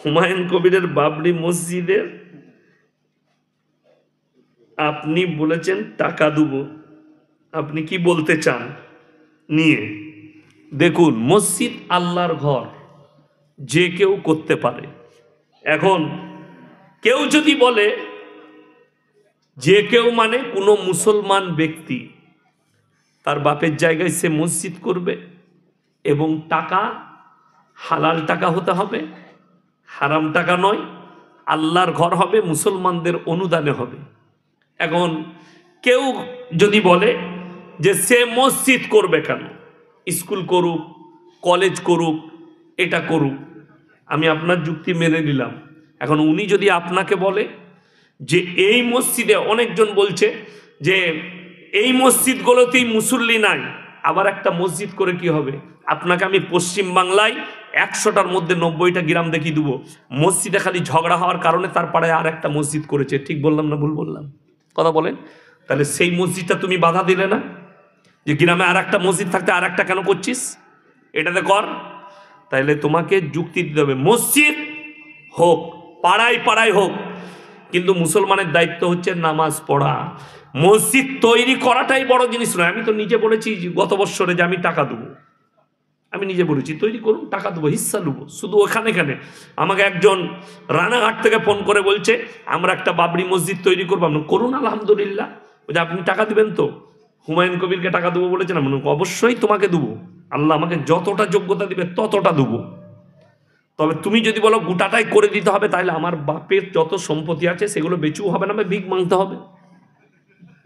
হুমায়ুন কবিরের বাবরি মসজিদের আপনি বলেছেন টাকা দেব, আপনি কি বলতে চান নিয়ে? দেখুন, মসজিদ আল্লাহর ঘর, যে কেউ করতে পারে। এখন কেউ যদি বলে যে কেউ মানে কোনো মুসলমান ব্যক্তি তার বাপের জায়গায় সে মসজিদ করবে এবং টাকা হালাল টাকা হতে হবে, হারাম টাকা নয়, আল্লাহর ঘর হবে, মুসলমানদের অনুদানে হবে। এখন কেউ যদি বলে যে সে মসজিদ করবে কেন, স্কুল করুক, কলেজ করুক, এটা করুক, আমি আপনার যুক্তি মেনে নিলাম। এখন উনি যদি আপনাকে বলে যে এই মসজিদে, অনেকজন বলছে যে এই মসজিদগুলোতেই মুসল্লি নাই, আবার একটা মসজিদ করে কি হবে? আপনাকে আমি পশ্চিম বাংলায় 100টার মধ্যে 90টা গ্রাম দেখিয়ে দেবো মসজিদে খালি ঝগড়া হওয়ার কারণে তার পাড়ায় আর একটা মসজিদ করেছে। ঠিক বললাম না ভুল বললাম? কথা বলেন। তাহলে সেই মসজিদটা তুমি বাধা দিলে না, যে গ্রামে আর একটা মসজিদ থাকতে আর একটা কেন করছিস, এটাতে কর। তাইলে তোমাকে যুক্তি দিতে হবে, মসজিদ হোক, পাড়ায় পাড়ায় হোক, কিন্তু মুসলমানের দায়িত্ব হচ্ছে নামাজ পড়া। মসজিদ তৈরি করাটাই বড় জিনিস নয়। আমি তো নিজে বলেছি গত বছরে যে আমি টাকা দেবো, আমি নিজে বলেছি তৈরি করুন, টাকা দেবো, হিস্সা দেবো। শুধু ওখানে কেনে, আমাকে একজন রানাঘাট থেকে ফোন করে বলছে আমরা একটা বাবরি মসজিদ তৈরি করবো। আমরা করুন, আলহামদুলিল্লাহ। বলছে আপনি টাকা দিবেন তো? হুমায়ুন কবিরকে টাকা দেবো বলেছেন? আমি অবশ্যই তোমাকে দেবো, আল্লাহ আমাকে যতটা যোগ্যতা দিবে ততটা দেবো। তবে তুমি যদি বলো গোটাটাই করে দিতে হবে, তাহলে আমার বাপের যত সম্পত্তি আছে সেগুলো বেচেও হবে না, ভিক মাংতে হবে।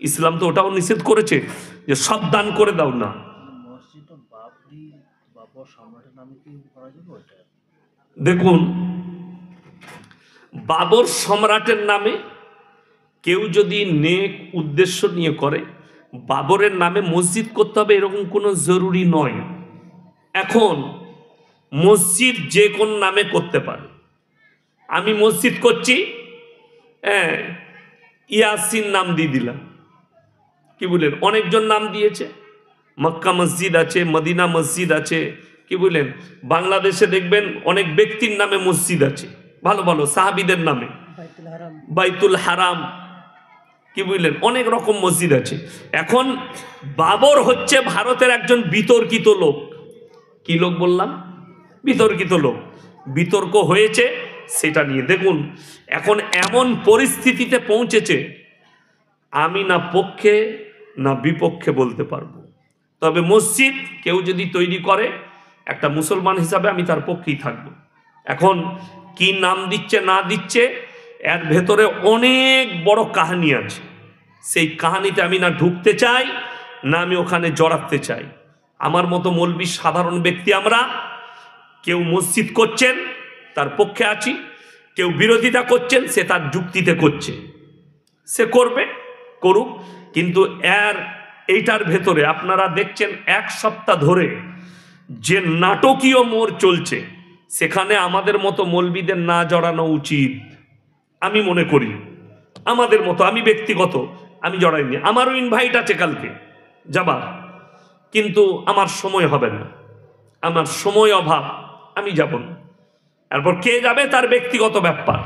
ইসলাম তো ওটাও নিষেধ করেছে যে সব দান করে দাও না। দেখুন, বাবর সম্রাটের নামে কেউ যদি নেক উদ্দেশ্য নিয়ে করে, বাবরের নামে মসজিদ করতে হবে এরকম কোনো জরুরি নয়। এখন মসজিদ যে কোন নামে করতে পারে। আমি মসজিদ করছি, ইয়াসিন নাম দিয়ে দিলাম, কি বলেন? অনেকজন নাম দিয়েছে, মক্কা মসজিদ আছে, মদিনা মসজিদ আছে, কি বলেন? বাংলাদেশে দেখবেন অনেক ব্যক্তির নামে মসজিদ আছে, ভালো ভালো সাহাবীদের নামে, বাইতুল হারাম, কি বুঝলেন? অনেক রকম মসজিদ আছে। এখন বাবর হচ্ছে ভারতের একজন বিতর্কিত লোক। কি লোক বললাম? বিতর্কিত লোক। বিতর্ক হয়েছে সেটা নিয়ে। দেখুন, এখন এমন পরিস্থিতিতে পৌঁছেছে, আমি না পক্ষে না বিপক্ষে বলতে পারবো। তবে মসজিদ কেউ যদি তৈরি করে, একটা মুসলমান হিসাবে আমি তার পক্ষেই থাকবো। এখন কি নাম দিচ্ছে না দিচ্ছে, এর ভেতরে অনেক বড় কাহিনী আছে। সেই কাহিনীতে আমি না ঢুকতে চাই, না আমি ওখানে জড়াতে চাই। আমার মতো মৌলবি সাধারণ ব্যক্তি আমরা, কেউ মসজিদ করছেন তার পক্ষে আছি, কেউ বিরোধিতা করছেন সে তার যুক্তিতে করছে, সে করবে, করুক। কিন্তু এইটার ভেতরে আপনারা দেখছেন 1 সপ্তাহ ধরে যে নাটকীয় মোড় চলছে, সেখানে আমাদের মতো মৌলবিদের না জড়ানো উচিত আমি মনে করি। আমাদের মতো, আমি ব্যক্তিগত আমি জড়াইনি, আমারও ইনভাইট আছে কালকে যাবার, কিন্তু আমার সময় হবে না, আমার সময় অভাব, আমি যাব না। এরপর কে যাবে তার ব্যক্তিগত ব্যাপার,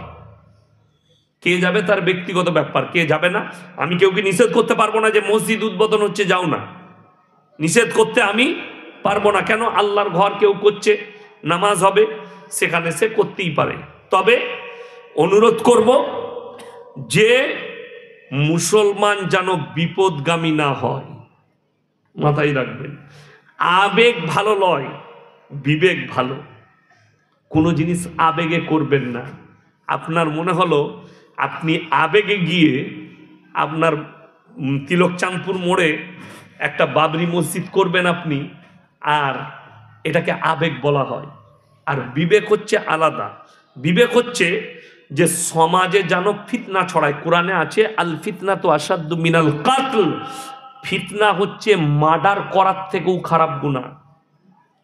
কে যাবে তার ব্যক্তিগত ব্যাপার, কে যাবে না আমি কেউকে নিষেধ করতে পারবো না যে মসজিদ উদ্বোধন হচ্ছে যাও না, নিষেধ করতে আমি পারবো না। কেন? আল্লাহর ঘর কেউ করছে, নামাজ হবে, সেখানে সে করতেই পারে। তবে অনুরোধ করব যে মুসলমান যেন বিপদগামী না হয়, মাথায় রাখবেন। আবেগ ভালো নয়, বিবেক ভালো। কোনো জিনিস আবেগে করবেন না। আপনার মনে হলো আপনি আবেগে গিয়ে আপনার তিলকচাঁদপুর মোড়ে একটা বাবরি মসজিদ করবেন আপনি, আর এটাকে আবেগ বলা হয়। আর বিবেক হচ্ছে আলাদা। বিবেক হচ্ছে যে সমাজে যেন ফিতনা ছড়ায়। কোরআনে আছে আল ফিতনা তো আসাদ্দু মিনাল কাতল, ফিতনা হচ্ছে মার্ডার করার থেকেও খারাপ গুনাহ।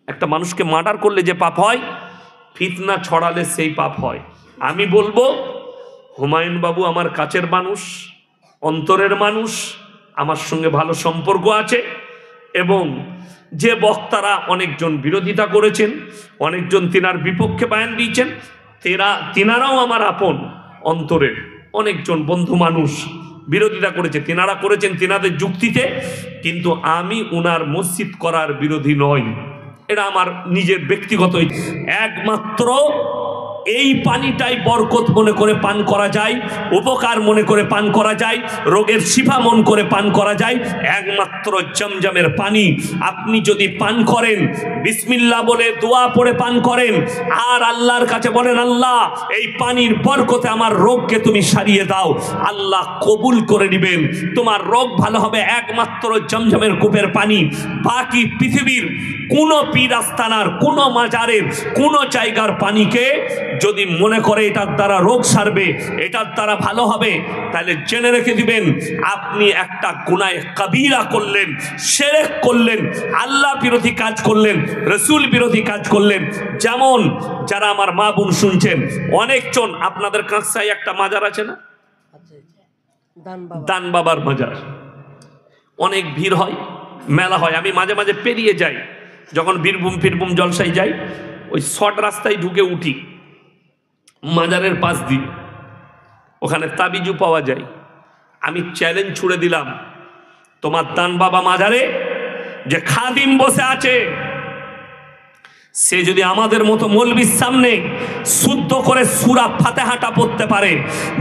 একটা মানুষকে মার্ডার করলে যে পাপ হয়, ফিতনা ছড়ালে সেই পাপ হয়। আমি বলবো হুমায়ুন বাবু আমার কাছের মানুষ, অন্তরের মানুষ, আমার সঙ্গে ভালো সম্পর্ক আছে, এবং যে বক্তারা অনেকজন বিরোধিতা করেছেন, অনেকজন তিনার বিপক্ষে বয়ান দিয়েছেন, তেনারাও আমার আপন অন্তরের। অনেকজন বন্ধু মানুষ বিরোধিতা করেছে, তেনারা করেছেন তেনাদের যুক্তিতে, কিন্তু আমি উনার মসজিদ করার বিরোধী নই। এটা আমার নিজের ব্যক্তিগত, একমাত্র এই পানিটাই বরকত মনে করে পান করা যায়, উপকার মনে করে পান করা যায়, রোগের শিফা মন করে পান করা যায়, একমাত্র জমজমের পানি। আপনি যদি পান করেন, বিসমিল্লাহ বলে দোয়া পড়ে পান করেন, আর আল্লাহর কাছে বলেন, আল্লাহ এই পানির বরকতে আমার রোগকে তুমি সারিয়ে দাও, আল্লাহ কবুল করে নেবেন, তোমার রোগ ভালো হবে একমাত্র জমজমের কূপের পানি। বাকি পৃথিবীর কোন পীর আস্তানার, কোন মাজারের, কোন জায়গার পানিকে যদি মনে করে এটার দ্বারা রোগ সারবে, এটার দ্বারা ভালো হবে, তাহলে জেনে রেখে দিবেন আপনি একটা গুনাহে কাবীরা করলেন, শিরক করলেন, আল্লাহ বিরোধী কাজ করলেন, রাসূল বিরোধী কাজ করলেন। যেমন যারা আমার মা বোন শুনছেন, অনেকজন আপনাদের কাঁকসায় একটা মাজার আছে না, দান বাবার মাজার, অনেক ভিড় হয়, মেলা হয়। আমি মাঝে মাঝে পেরিয়ে যাই, যখন বীরভূম ফিরভূম জলসায় যাই, ওই শর্ট রাস্তায় ঢুকে উঠি মাজারের পাশ দিয়ে, ওখানে তাবিজু পাওয়া যায়। আমি চ্যালেঞ্জ ছুড়ে দিলাম, তোমার দান বাবা মাজারে যে খাদিম বসে আছে, সে যদি আমাদের মতো মৌলবীর সামনে শুদ্ধ করে সূরা ফাতিহাটা পড়তে পারে,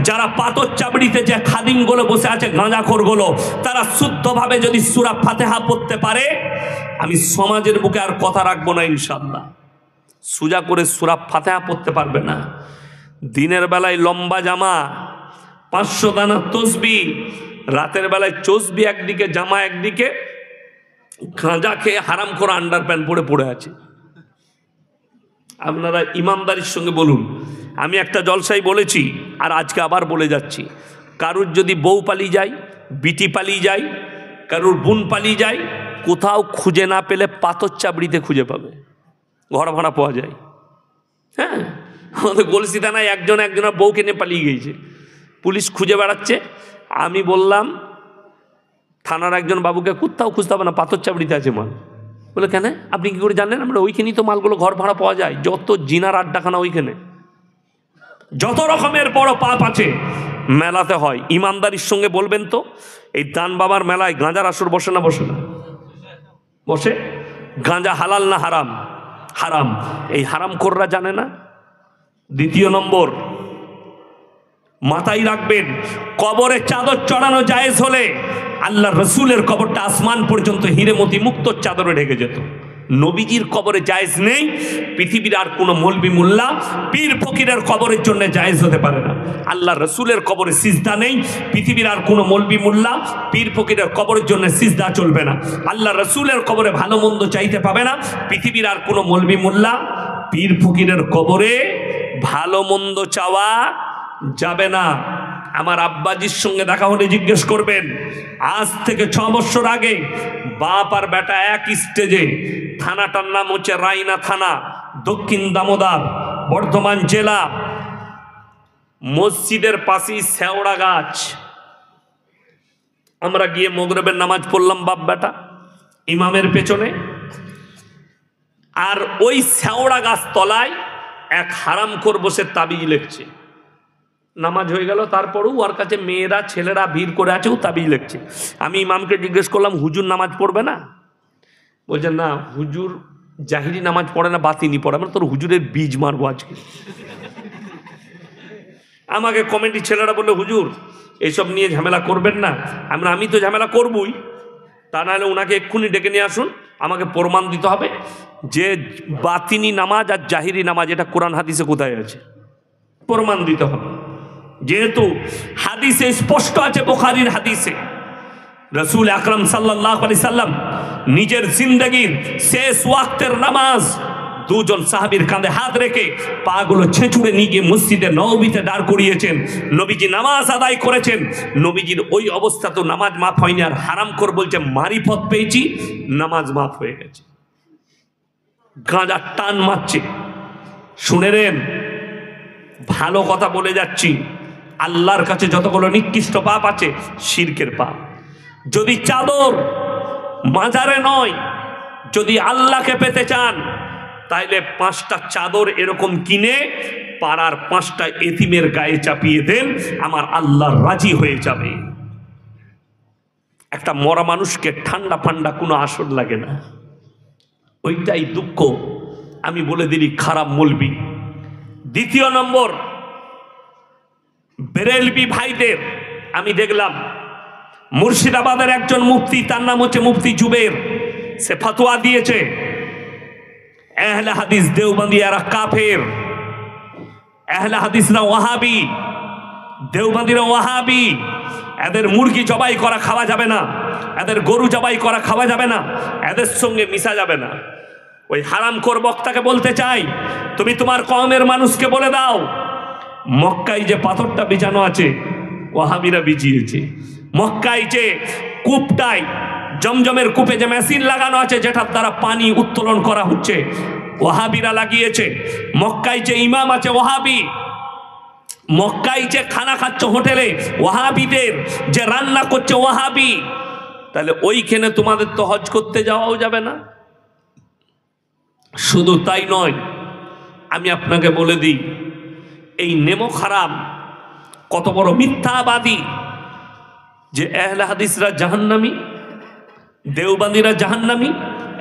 যারা পাথর চাবড়িতে যে খাদিমগুলো বসে আছে, গাঁজাখোরগুলো, তারা শুদ্ধভাবে যদি সূরা ফাতিহা পড়তে পারে, আমি সমাজের বুকে আর কথা রাখবো না ইনশাআল্লাহ। সোজা করে সূরা ফাতিহা পড়তে পারবে না, দিনের বেলায় লম্বা জামা, 500 দানা তসবিহ, রাতের বেলায় চসবি একদিকে, জামা একদিকে, গাঁজা খেয়ে হারাম করে আন্ডার প্যান্ট পরে পড়ে আছে। আপনারা ইমানদারির সঙ্গে বলুন, আমি একটা জলসায় বলেছি, আর আজকে আবার বলে যাচ্ছি, কারুর যদি বউ পালিয়ে যায়, বিটি পালিয়ে যায়, কারুর বোন পালিয়ে যায়, কোথাও খুঁজে না পেলে পাথর চাবড়িতে খুঁজে পাবে, ঘর ভাড়া পাওয়া যায়। হ্যাঁ, আমাদের গলসি থানায় একজনের বউকে নিয়ে পালিয়ে গিয়েছে, পুলিশ খুঁজে বেড়াচ্ছে। আমি বললাম থানার একজন বাবুকে, কোথাও খুঁজতে হবে না, পাথর চাবড়িতে আছে মাল। বলে কেন, আপনি কি করে জানলেন? আমরা ওইখানেই তো মালগুলো ঘর ভাড়া পাওয়া যায়, যত জিনার আড্ডাখানা ওইখানে, যত রকমের বড় পাপ আছে মেলাতে হয়। ইমানদারির সঙ্গে বলবেন তো, এই দান বাবার মেলায় গাঁজার আসর বসে না? বসে না? বসে। গাঁজা হালাল না হারাম? হারাম। এই হারাম খোররা জানে না। দ্বিতীয় নম্বর, মাথায় রাখবেন, কবরে চাদর চড়ানো জায়েজ হলে আল্লাহ রসুলের কবরটা আসমান পর্যন্ত হিরেমতি মুক্ত চাদরে ঢেকে যেত। নবীজির কবরে জায়েজ নেই, পৃথিবীর আর কোনো মৌলবি মোল্লা পীর ফকিরের কবরের জন্য জায়েজ হতে পারে না। আল্লাহ রসুলের কবরে সিজদা নেই, পৃথিবীর আর কোনো মৌলবি মোল্লা পীর ফকিরের কবরের জন্য সিজদা চলবে না। আল্লাহ রসুলের কবরে ভালো মন্দ চাইতে পাবে না, পৃথিবীর আর কোনো মৌলবি মোল্লা পীর ফকিরের কবরে ভালো মন্দ চাওয়া যাবে না। আমার আব্বাজির সঙ্গে দেখা হলে জিজ্ঞেস করবেন, আজ থেকে 6 বছর আগে বাপ আর বেটা এক স্টেজে, থানাটার নাম হচ্ছে রায়না থানা, দক্ষিণ দামোদর, বর্ধমান জেলা, মসজিদের পাশেই শেওড়া গাছ। আমরা গিয়ে মাগরিবের নামাজ পড়লাম বাপ বেটা ইমামের পেছনে, আর ওই শেওড়া গাছ তলায় এক হারামখোর বসে তাবিজ লিখছে। নামাজ হয়ে গেল, তারপরেও ওর কাছে মেয়েরা ছেলেরা ভিড় করে আছে, ও তাবিজ লিখছে। আমি ইমামকে জিজ্ঞেস করলাম, হুজুর নামাজ পড়বে না? বলছেন না, হুজুর জাহিরি নামাজ পড়ে না, বাতিনি পড়ে। আমরা তোর হুজুরের বীজ মারবো আজকে। আমাকে কমেন্টি ছেলেরা বললো, হুজুর এইসব নিয়ে ঝামেলা করবেন না। আমি তো ঝামেলা করবই, তা নাহলে ওনাকে এক্ষুনি ডেকে নিয়ে আসুন, আমাকে প্রমাণ দিতে হবে যে বাতিনি নামাজ আর জাহিরি নামাজ এটা কোরআন হাদিসে কোথায় আছে, প্রমাণ দিতে হবে। যেহেতু হাদিসে স্পষ্ট আছে, বুখারীর হাদিসে রাসূল আকরাম সাল্লাল্লাহু আলাইহি সাল্লাম নিজের জিন্দেগীর শেষ ওয়াক্তের নামাজ দুজন সাহাবীর কাঁধে হাত রেখে পাগুলো ছেঁচুড়ে নিয়ে গিয়ে মসজিদে নববীতে দাঁড় করিয়েছেন। নবীজি নামাজ আদায় করেছেন। নবীজির ওই অবস্থা তো নামাজ মাফ হয়নি, আর হারামখোর বলছে মারিফত পেয়েছি, নামাজ মাফ হয়ে গেছে। গাঁজা টান মারছে। শুনে নেন, ভালো কথা বলে যাচ্ছি, আল্লাহর কাছে যতগুলো নিকৃষ্ট পাপ আছে শিরকের পাপ। যদি চাদর মাজারে নয়, যদি আল্লাহকে পেতে চান, তাইলে 5টা চাদর এরকম কিনে পাড়ার 5টা এতিমের গায়ে চাপিয়ে দেন, আমার আল্লাহ রাজি হয়ে যাবে। একটা মরা মানুষকে ঠান্ডা ফান্ডা কোনো আসর লাগে না, ওইটাই দুঃখ। আমি বলে দিলি খারাপ মৌলবি। দ্বিতীয় নম্বর, বেরেলবি ভাইদের আমি দেখলাম মুর্শিদাবাদের একজন মুফতি, তার নাম হচ্ছে মুফতি জুবের, সে ফতোয়া দিয়েছে আহলে হাদিস দেওবন্দিয়ারা কাফের, আহলে হাদিসরা ওয়াহাবি, দেওবন্দিরা ওয়াহাবি, এদের মুরগি জবাই করা খাওয়া যাবে না, এদের গরু জবাই করা খাওয়া যাবে না, এদের সঙ্গে মিশা যাবে না। ওই হারামখোর বক্তাকে বলতে চাই, তুমি তোমার কওমের মানুষকে বলে দাও, মক্কায় যে পাথরটা বিছানো আছে ওয়াহাবিরা বিছিয়েছে। মক্কায় যে কূপটায়, জমজমের কূপে যে মেশিন লাগানো আছে যেটার দ্বারা পানি উত্তোলন করা হচ্ছে, ওয়াহাবিরা লাগিয়েছে। মক্কায় যে ইমাম আছে ওয়াহাবি, মক্কায় যে খানা খাচ্ছে হোটেলে ওয়াহাবিদের, যে রান্না করছে ওয়াহাবি, তাহলে ওইখানে তোমাদের তো হজ করতে যাওয়াও যাবে না। শুধু তাই নয়, আমি আপনাকে বলে দিই, এই নেমো খারাপ কত বড় মিথ্যাবাদী, যে আহলে হাদিসরা জাহান্নামী, দেওবন্দিরা জাহান্নামী,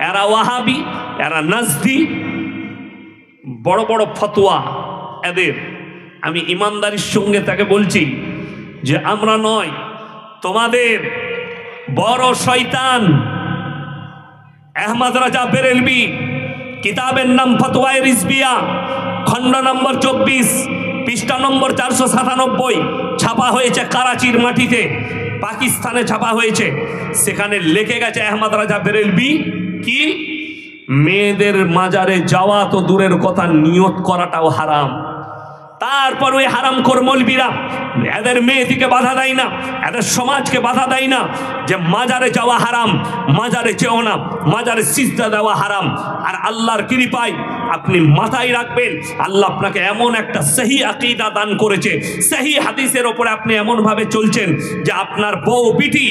এরা ওয়াহাবি, এরা নাজদি, বড় বড় ফতোয়া এদের। আমি ইমানদারির সঙ্গে তাকে বলছি যে আমরা নয়, তোমাদের বড় শয়তান আহমদ রাজা বেরেলবি, কিতাবের নাম ফতোয়ায়ে রিজবিয়া, খণ্ড নম্বর 24, পৃষ্ঠা নম্বর 497, ছাপা হয়েছে কারাচির মাটিতে, পাকিস্তানে ছাপা হয়েছে। সেখানে লিখে গেছে আহমদ রাজা বেরেলবি কি, মেয়েদের মাজারে যাওয়া তো দূরের কথা, নিয়ত করাটাও হারাম। তারপর ওই হারামখোর মৌলবীরা এদের মেয়েটিকে বাধা দেয় না, এদের সমাজকে বাধা দেয় না যে মাজারে যাওয়া হারাম, মাজারে যেও না, মাজারে সিজদা দেওয়া হারাম। আর আল্লাহর কৃপায় আপনি মাথায় রাখবেন, আল্লাহ আপনাকে এমন একটা সহি আকীদা দান করেছে, সহি হাদিসের ওপরে আপনি এমনভাবে চলছেন যে আপনার বউ বিটি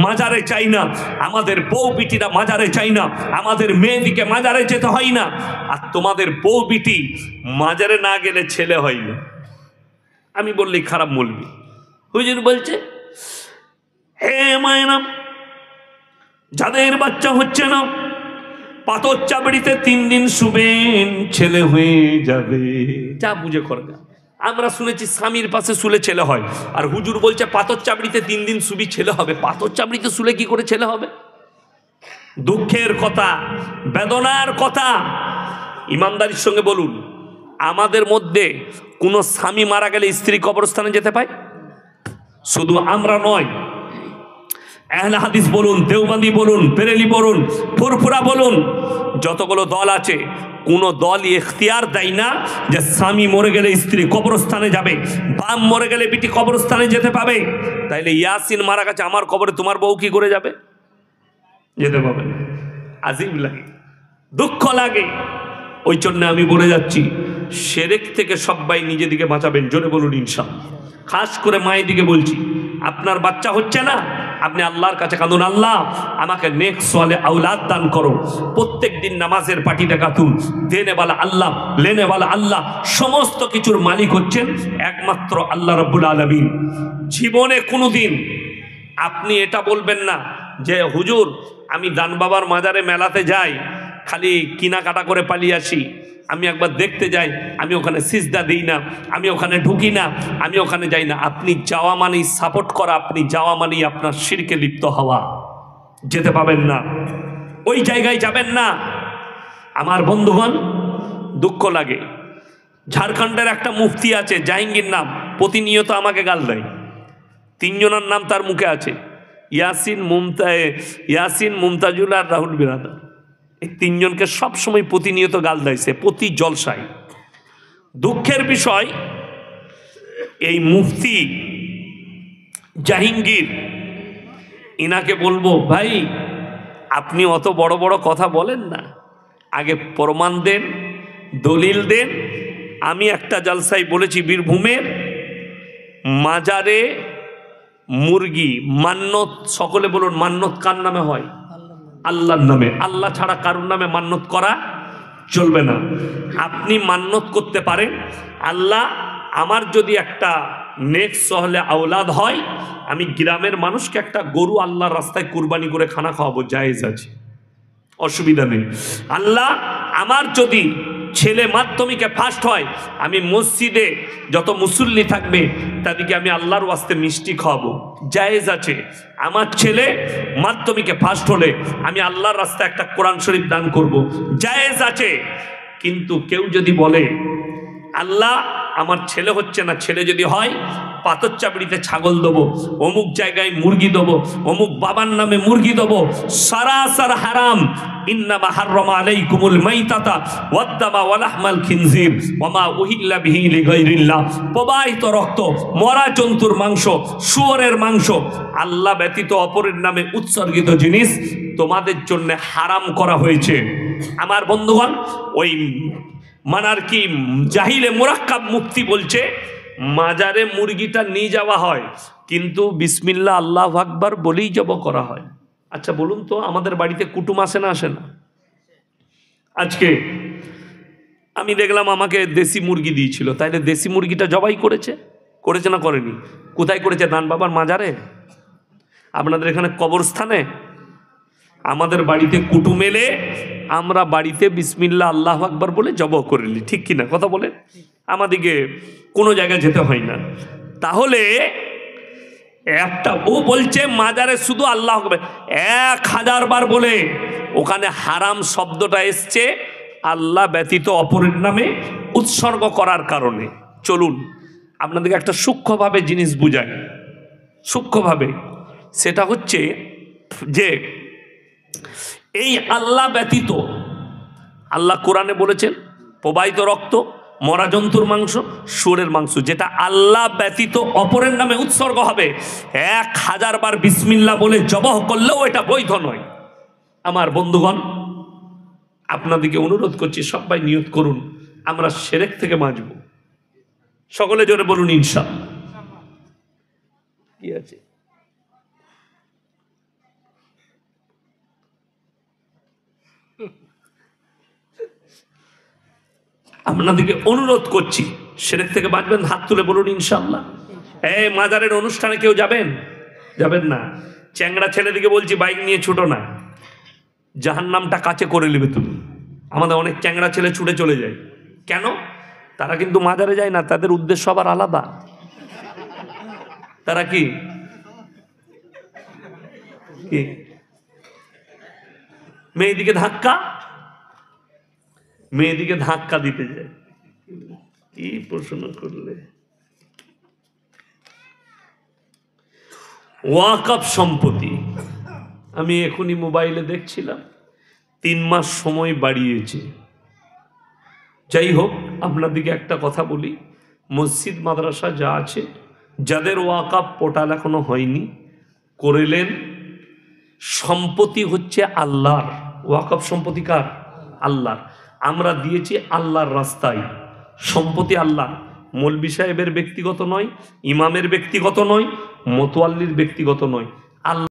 মাজারে চাই না, আমাদের বউ বিটিরা মাজারে চাই না, আমাদের মেয়েদিকে মাজারে যেতে হয় না। আর তোমাদের বউ বিটি মাজারে না গেলে ছেলে হয় না। আমি বললেই খারাপ মৌলবি। হুজুর বলছে, হে মায়েরা, যাদের বাচ্চা হচ্ছে না পাথর চাবড়িতে 3 দিন শুবেন, ছেলে হয়ে যাবে। যা বুঝে করবে। আমরা শুনেছি স্বামীর পাশে শুলে ছেলে হয়, আর হুজুর বলছে পাথর চাবড়িতে 3 দিন শুবি ছেলে হবে। পাথর চাবড়িতে শুলে কি করে ছেলে হবে? দুঃখের কথা, বেদনার কথা। ইমানদারির সঙ্গে বলুন, আমাদের মধ্যে কোনো স্বামী মারা গেলে স্ত্রী কবরস্থানে যেতে পায়? শুধু আমরা নয়, আহলে হাদিস বলুন, দেওবন্দি বলুন, বেরেলি বলুন, ফুরফুরা বলুন, যতগুলো দল আছে, কোনো দলই এখতিয়ার দেয় না যে স্বামী মরে গেলে স্ত্রী কবরস্থানে যাবে, বাপ মরে গেলে বিটি কবরস্থানে যেতে পাবে। তাইলে ইয়াসিন মারা গেছে, আমার কবরে তোমার বউ কি করে যাবে? যেতে পাবে না। আজিব লাগে, দুঃখ লাগে। ওই জন্য আমি বলে যাচ্ছি, শিরক থেকে সবাই নিজেদিকে বাঁচাবেন। জোরে বলুন ইনশাআল্লাহ। খাস করে মায়ের দিকে বলছি, আপনার বাচ্চা হচ্ছে না, আপনি আল্লাহর কাছে কাঁদুন, আল্লাহ আমাকে নেক সালে আওলাদ দান করো। প্রত্যেক দিন নামাজের পাটিতে কাঁদুন। দেনেওয়ালা আল্লাহ, লেনেওয়ালা আল্লাহ, সমস্ত কিছুর মালিক হচ্ছেন একমাত্র আল্লাহ রাব্বুল আলামিন। জীবনে কোনোদিন আপনি এটা বলবেন না যে হুজুর আমি দান বাবার মাজারে মেলাতে যাই, খালি কেনাকাটা করে পালিয়ে আসি, আমি একবার দেখতে যাই, আমি ওখানে সিজদা দিই না, আমি ওখানে ঢুকি না, আমি ওখানে যাই না। আপনি যাওয়া মানেই সাপোর্ট করা, আপনি যাওয়া মানেই আপনার শিরকে লিপ্ত হওয়া। যেতে পাবেন না, ওই জায়গায় যাবেন না। আমার বন্ধুগণ, দুঃখ লাগে, ঝাড়খণ্ডের একটা মুফতি আছে, জাহাঙ্গীর নাম, প্রতিনিয়ত আমাকে গাল দেয়। 3 জনের নাম তার মুখে আছে, ইয়াসিন, মুমতাজুল আর রাহুল বিরাদার। এই 3 জনকে সবসময় প্রতিনিয়ত গাল দেয়ছে, প্রতি জলসায়। দুঃখের বিষয়, এই মুফতি জাহাঙ্গীর, ইনাকে বলবো, ভাই আপনি অত বড় বড় কথা বলেন না, আগে প্রমাণ দেন, দলিল দেন। আমি একটা জলসায় বলেছি, বীরভূমের মাজারে মুরগি মান্নত, সকলে বলুন মান্নত কার নামে হয়? আল্লাহর নামে। আল্লাহ ছাড়া কারুর নামে মান্নত করা চলবে না। আপনি মান্নত করতে পারেন, আল্লাহ আমার যদি একটা নেক সহলে আওলাদ হয়, আমি গ্রামের মানুষকে একটা গরু আল্লাহর রাস্তায় কুরবানি করে খানা খাওয়াবো, জায়েজ আছে, অসুবিধা নেই। আল্লাহ আমার যদি ছেলে মাধ্যমিকে ফার্স্ট হয়, আমি মসজিদে যত মুসল্লি থাকবে তাদেরকে আমি আল্লাহর ওয়াস্তে মিষ্টি খাওয়াবো, জায়েজ আছে। আমার ছেলে মাধ্যমিকে ফার্স্ট হলে আমি আল্লাহর রাস্তায় একটা কোরআন শরীফ দান করব, জায়েজ আছে। কিন্তু কেউ যদি বলে আল্লাহ আমার ছেলে হচ্ছে না, ছেলে যদি হয় পাথর চাপড়িতে ছাগল দেবো, অমুক জায়গায় মুরগি দেবো, অমুক বাবার নামে মুরগি দেবো, সারাসার হারাম। ইন্নামা হাররামা আলাইকুমুল মাইতাতা ওয়াদ-দামা ওয়া লাহমাল খিনজির ওয়া মা উহিল্লা বিহি লিগাইরিল্লাহ। প্রবাহিত রক্ত, মরা জন্তুর মাংস, শুয়োরের মাংস, আল্লাহ ব্যতীত অপরের নামে উৎসর্গিত জিনিস তোমাদের জন্য হারাম করা হয়েছে। আমার বন্ধুগণ, ওই মানার কি জাহিলে মুরাক্কাব মুফতি বলছে মাজারে মুরগিটা নিয়ে যাওয়া হয়, কিন্তু বিসমিল্লাহ আল্লাহু আকবার বলেই জবাই করা হয়। আচ্ছা বলুন তো, আমাদের বাড়িতে কুটুম আসে না আসে না? আজকে আমি দেখলাম আমাকে দেশি মুরগি দিয়েছিল, তাইলে দেশি মুরগিটা জবাই করেছে না করেনি? কোথায় করেছে? দান বাবার মাজারে? আপনাদের এখানে কবরস্থানে? আমাদের বাড়িতে কুটুম এলে আমরা বাড়িতে বিসমিল্লাহ আল্লাহু আকবার বলে জবাই করে নিই, ঠিক কিনা কথা বলে? আমাদিকে কোনো জায়গায় যেতে হয় না। তাহলে একটা ও বলছে মাজারে শুধু আল্লাহ আকবার 1000 বার বলে, ওখানে হারাম শব্দটা এসছে আল্লাহ ব্যতীত অপরের নামে উৎসর্গ করার কারণে। চলুন আপনাদেরকে একটা সূক্ষ্মভাবে জিনিস বুঝাই, সূক্ষ্মভাবে। সেটা হচ্ছে যে এই আল্লাহ ব্যতীত, আল্লাহ কোরআনে বলেছেন প্রবাহিত রক্ত, মরা জন্তুর মাংস, শুয়োরের মাংস, যেটা আল্লাহ ব্যতীত অপরের নামে উৎসর্গ হবে 1000 বার বিসমিল্লাহ বলে জবাহ করলেও এটা বৈধ নয়। আমার বন্ধুগণ, আপনাদেরকে অনুরোধ করছি সবাই নিয়ত করুন আমরা শিরক থেকে বাঁচব। সকলে জোরে বলুন ইনশাআল্লাহ। কি আছে? আপনাদেরকে অনুরোধ করছি শিরক থেকে বাঁচবেন, হাত তুলে বলুন ইনশাআল্লাহ। এই মাজারের অনুষ্ঠানে কেউ যাবেন? যাবেন না। চ্যাংড়া ছেলেদিকে বলছি বাইক নিয়ে ছুটো না, জাহান্নামটা কাছে করে নেবে তুমি। আমাদের অনেক চ্যাংড়া ছেলে ছুটে চলে যায়, কেন? তারা কিন্তু মাজারে যায় না, তাদের উদ্দেশ্য আবার আলাদা। তারা কি মেয়েদিকে ধাক্কা দিতে যায়। কি প্রশ্ন করলে? ওয়াকফ সম্পত্তি আমি এখনই মোবাইলে দেখছিলাম 3 মাস সময় বাড়িয়েছে। যাই হোক, আপনাদেরকে একটা কথা বলি, মসজিদ মাদ্রাসা যা আছে, যাদের ওয়াকফ পোর্টাল এখনো হয়নি করেলেন। সম্পত্তি হচ্ছে আল্লাহর। ওয়াকফ সম্পত্তি কার? আল্লাহর। আমরা দিয়েছি আল্লাহর রাস্তায়। সম্পত্তি আল্লাহ, মৌলভী সাহেবের ব্যক্তিগত নয়, ইমামের ব্যক্তিগত নয়, মোতোয়াল্লির ব্যক্তিগত নয়।